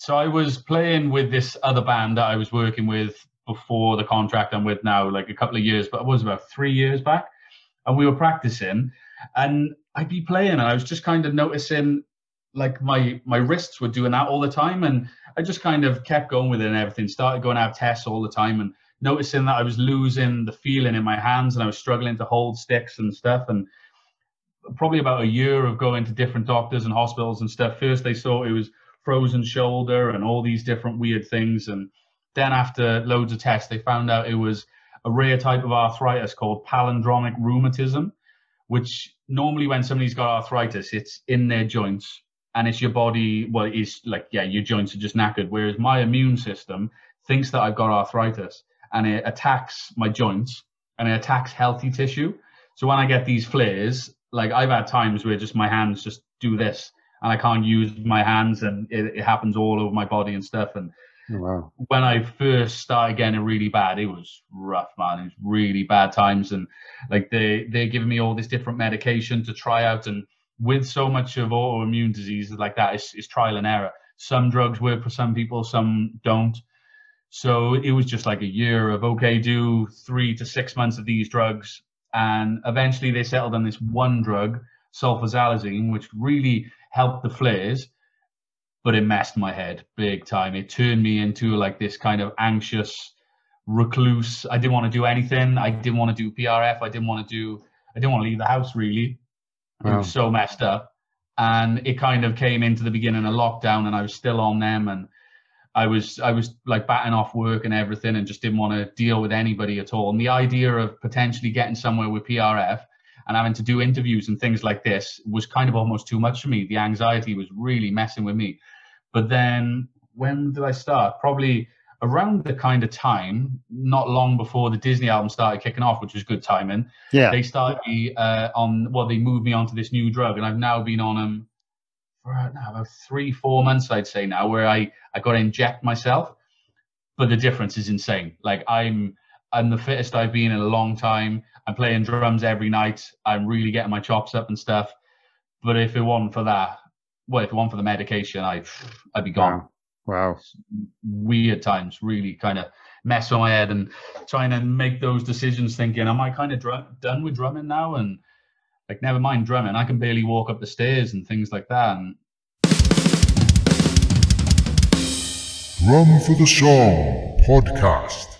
So I was playing with this other band that I was working with before the contract I'm with now, like a couple of years, but it was about 3 years back. And we were practicing, and I'd be playing, and I was just kind of noticing like my wrists were doing that all the time. And I just kind of kept going with it and everything, started going out tests all the time and noticing that I was losing the feeling in my hands and I was struggling to hold sticks and stuff. And probably about a year of going to different doctors and hospitals and stuff. First they saw it was frozen shoulder and all these different weird things. And then after loads of tests, they found out it was a rare type of arthritis called palindromic rheumatism, which normally when somebody's got arthritis, it's in their joints and it's your body. Well, it's like, yeah, your joints are just knackered. Whereas my immune system thinks that I've got arthritis and it attacks my joints and it attacks healthy tissue. So when I get these flares, like I've had times where just my hands just do this and I can't use my hands and it happens all over my body and stuff. And wow. When I first started getting it really bad, it was rough, man. It was really bad times. And like they're giving me all this different medication to try out. And with so much of autoimmune diseases like that, it's trial and error. Some drugs work for some people, some don't. So it was just like a year of, okay, do 3 to 6 months of these drugs. And eventually they settled on this one drug, sulfasalazine, which really helped the flares, but it messed my head big time. It turned me into like this kind of anxious recluse. I didn't want to do anything. I didn't want to do PRF. I didn't want to leave the house really. Wow. It was so messed up. And it kind of came into the beginning of lockdown and I was still on them. And I was like batting off work and everything and just didn't want to deal with anybody at all. And the idea of potentially getting somewhere with PRF and having to do interviews and things like this was kind of almost too much for me. The anxiety was really messing with me. But then when did I start? Probably around the kind of time, not long before the Disney album started kicking off, which was good timing. Yeah. They started me they moved me onto this new drug and I've now been on them for about 3-4 months, I'd say now, where I got to inject myself. But the difference is insane. Like I'm the fittest I've been in a long time. I'm playing drums every night. I'm really getting my chops up and stuff. But if it wasn't for that, if it wasn't for the medication, I'd be gone. Wow. Weird times, really kind of mess with my head and trying to make those decisions thinking, am I kind of done with drumming now? And like, never mind drumming, I can barely walk up the stairs and things like that. And Drum for the Song podcast.